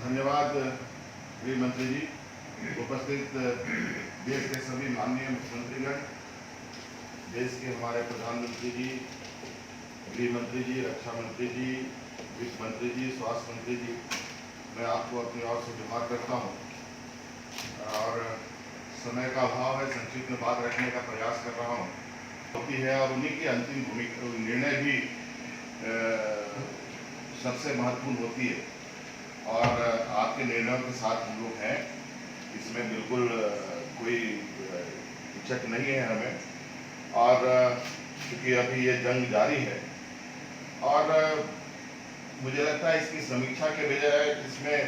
धन्यवाद गृह मंत्री जी, उपस्थित देश के सभी माननीय मुख्यमंत्रीगण, देश के हमारे प्रधानमंत्री जी, गृह मंत्री जी, रक्षा मंत्री जी, वित्त मंत्री जी, स्वास्थ्य मंत्री जी, मैं आपको अपनी ओर से जोहार करता हूँ और समय का अभाव है, संक्षिप्त में बात रखने का प्रयास कर रहा हूँ होती है और उन्हीं की अंतिम भूमिका निर्णय भी सबसे महत्वपूर्ण होती है और आपके निर्णयों के साथ हम लोग हैं, इसमें बिल्कुल कोई हिचक नहीं है हमें। और क्योंकि अभी ये जंग जारी है और मुझे लगता है इसकी समीक्षा के बजाय इसमें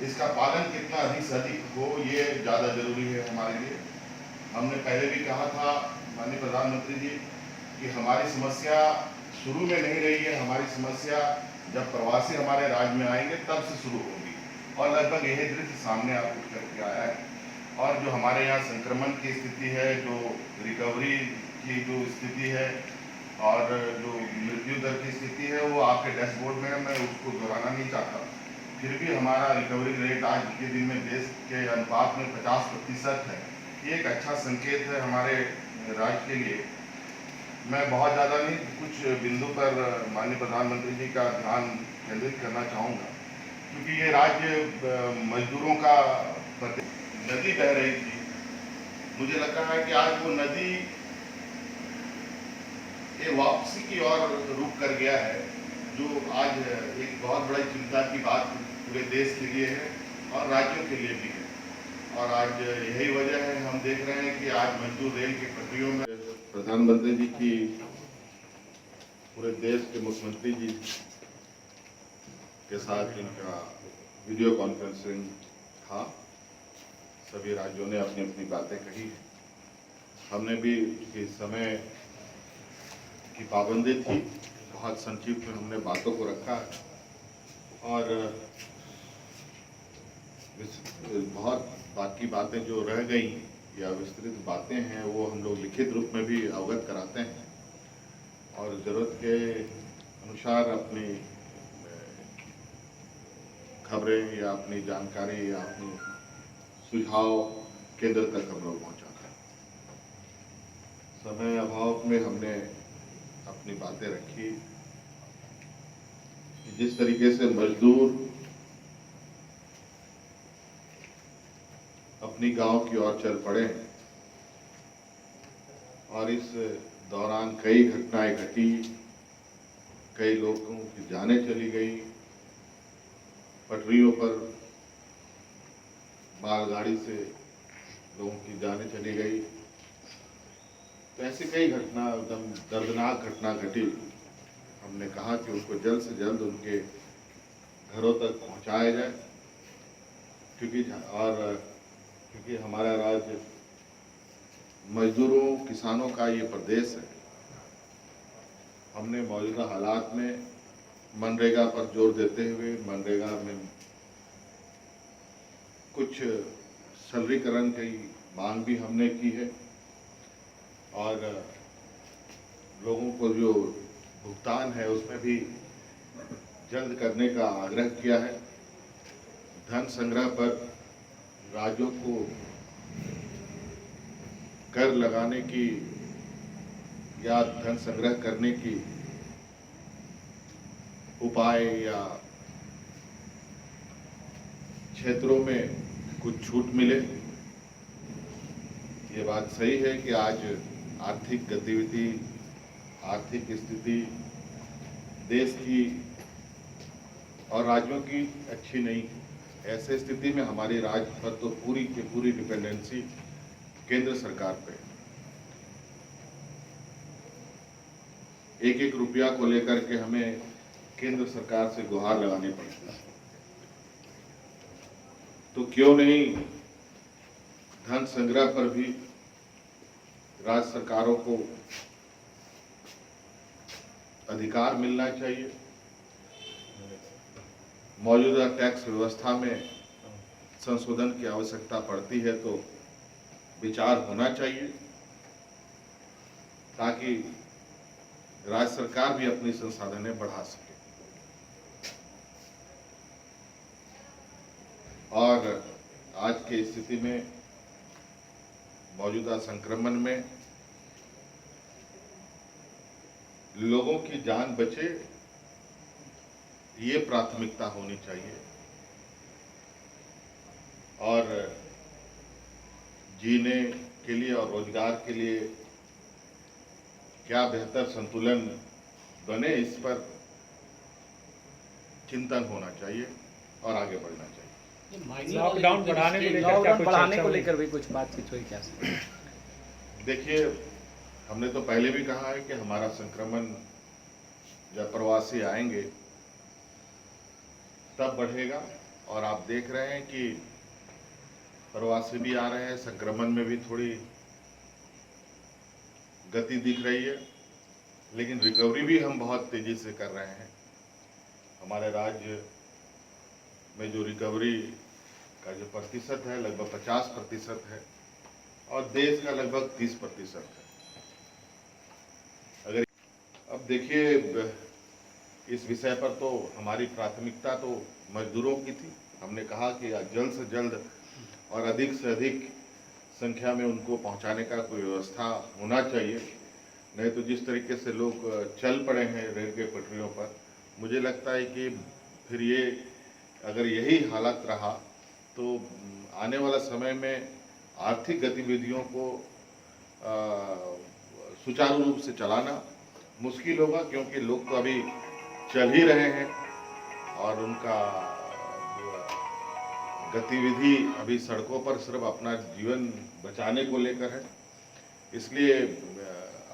इसका पालन कितना अधिक से अधिक हो ये ज़्यादा जरूरी है हमारे लिए। हमने पहले भी कहा था माननीय प्रधानमंत्री जी कि हमारी समस्या शुरू में नहीं रही है, हमारी समस्या जब प्रवासी हमारे राज्य में आएंगे तब से शुरू होगी और लगभग यही दृश्य सामने आप उठ करके आया है। और जो हमारे यहाँ संक्रमण की स्थिति है, जो रिकवरी की जो स्थिति है और जो मृत्यु दर की स्थिति है वो आपके डैशबोर्ड में, मैं उसको दोहराना नहीं चाहता, फिर भी हमारा रिकवरी रेट आज के दिन में देश के अनुपात में 50% है। ये एक अच्छा संकेत है हमारे राज्य के लिए। मैं बहुत ज़्यादा नहीं, कुछ बिंदु पर माननीय प्रधानमंत्री जी का ध्यान केंद्रित करना चाहूँगा क्योंकि ये राज्य मजदूरों का नदी बह रही थी। मुझे लगता है कि आज वो नदी ये वापसी की ओर रुख कर गया है, जो आज एक बहुत बड़ी चिंता की बात पूरे देश के लिए है और राज्यों के लिए भी है। और आज यही वजह है, हम देख रहे हैं कि आज मजदूर रेल की पटरियों में प्रधानमंत्री जी की पूरे देश के मुख्यमंत्री जी के साथ इनका वीडियो कॉन्फ्रेंसिंग था। सभी राज्यों ने अपनी अपनी बातें कही। हमने भी इस समय की पाबंदी थी, बहुत संक्षिप्त में हमने बातों को रखा और बहुत बाकी बातें जो रह गई या विस्तृत बातें हैं वो हम लोग लिखित रूप में भी अवगत कराते हैं और ज़रूरत के अनुसार अपनी खबरें या अपनी जानकारी या अपनी सुझाव केंद्र तक हम लोग पहुँचाते हैं। समय अभाव में हमने अपनी बातें रखी कि जिस तरीके से मजदूर अपनी गांव की ओर चल पड़े और इस दौरान कई घटनाएं घटी, कई लोगों की जानें चली गई, पटरियों पर मालगाड़ी से लोगों की जानें चली गई। तो ऐसी कई घटना, एकदम दर्दनाक घटना घटी। हमने कहा कि उसको जल्द से जल्द उनके घरों तक पहुंचाया जाए क्योंकि हमारा राज्य मजदूरों किसानों का ये प्रदेश है। हमने मौजूदा हालात में मनरेगा पर जोर देते हुए मनरेगा में कुछ सरलीकरण की मांग भी हमने की है और लोगों को जो भुगतान है उसमें भी जल्द करने का आग्रह किया है। धन संग्रह पर राज्यों को कर लगाने की या धन संग्रह करने की उपाय या क्षेत्रों में कुछ छूट मिले। ये बात सही है कि आज आर्थिक गतिविधि, आर्थिक स्थिति देश की और राज्यों की अच्छी नहीं है। ऐसे स्थिति में हमारी राज्य पर तो पूरी की पूरी डिपेंडेंसी केंद्र सरकार पे, एक एक रुपया को लेकर के हमें केंद्र सरकार से गुहार लगानी पड़ती है। तो क्यों नहीं धन संग्रह पर भी राज्य सरकारों को अधिकार मिलना चाहिए। मौजूदा टैक्स व्यवस्था में संशोधन की आवश्यकता पड़ती है तो विचार होना चाहिए ताकि राज्य सरकार भी अपनी संसाधनें बढ़ा सके। और आज की स्थिति में मौजूदा संक्रमण में लोगों की जान बचे, ये प्राथमिकता होनी चाहिए। और जीने के लिए और रोजगार के लिए क्या बेहतर संतुलन बने, इस पर चिंतन होना चाहिए और आगे बढ़ना चाहिए। लॉकडाउन बढ़ाने को लेकर भी कुछ बातचीत हुई क्या? देखिए, हमने तो पहले भी कहा है कि हमारा संक्रमण जब प्रवासी आएंगे तब बढ़ेगा, और आप देख रहे हैं कि प्रवासी भी आ रहे हैं, संक्रमण में भी थोड़ी गति दिख रही है, लेकिन रिकवरी भी हम बहुत तेजी से कर रहे हैं। हमारे राज्य में जो रिकवरी का जो प्रतिशत है लगभग 50% है, और देश का लगभग 30% है। अगर अब देखिए, इस विषय पर तो हमारी प्राथमिकता तो मजदूरों की थी। हमने कहा कि जल्द से जल्द और अधिक से अधिक संख्या में उनको पहुंचाने का कोई व्यवस्था होना चाहिए, नहीं तो जिस तरीके से लोग चल पड़े हैं रेल के पटरियों पर, मुझे लगता है कि फिर ये अगर यही हालत रहा तो आने वाला समय में आर्थिक गतिविधियों को सुचारू रूप से चलाना मुश्किल होगा, क्योंकि लोग तो अभी चल ही रहे हैं और उनका गतिविधि अभी सड़कों पर सिर्फ अपना जीवन बचाने को लेकर है। इसलिए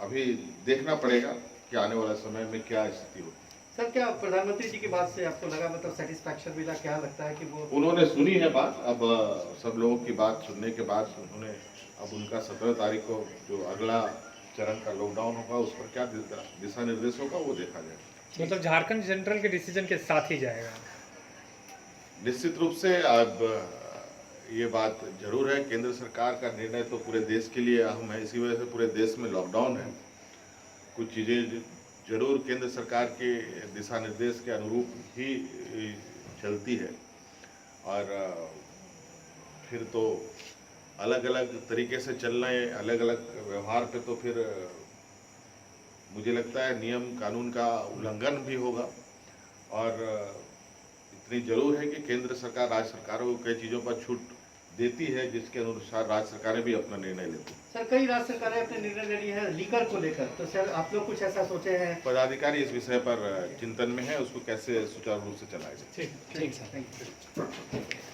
अभी देखना पड़ेगा कि आने वाला समय में क्या स्थिति होगी। सर, क्या प्रधानमंत्री जी की बात से आपको लगा, मतलब सेटिस्फैक्शन मिला? क्या लगता है कि वो उन्होंने सुनी है बात? अब सब लोगों की बात सुनने के बाद उन्होंने अब उनका 17 तारीख को जो अगला चरण का लॉकडाउन होगा उस पर क्या दिशा निर्देश होगा वो देखा जाएगा। मतलब झारखंड सेंट्रल के डिसीजन के साथ ही जाएगा? निश्चित रूप से अब ये बात जरूर है, केंद्र सरकार का निर्णय तो पूरे देश के लिए अहम है, इसी वजह से पूरे देश में लॉकडाउन है। कुछ चीज़ें जरूर केंद्र सरकार के दिशा निर्देश के अनुरूप ही चलती है, और फिर तो अलग अलग तरीके से चलना है, अलग अलग व्यवहार पे तो फिर मुझे लगता है नियम कानून का उल्लंघन भी होगा। और इतनी जरूर है कि केंद्र सरकार राज्य सरकारों को कई चीज़ों पर छूट देती है, जिसके अनुसार राज्य सरकारें भी अपना निर्णय लेती हैं। सर, कई राज्य सरकारें अपने निर्णय ले रही है लीकर को लेकर, तो सर आप लोग कुछ ऐसा सोचे हैं? पदाधिकारी इस विषय पर चिंतन में है, उसको कैसे सुचारू रूप से चलाया जाए। ठीक सर, थैंक यू।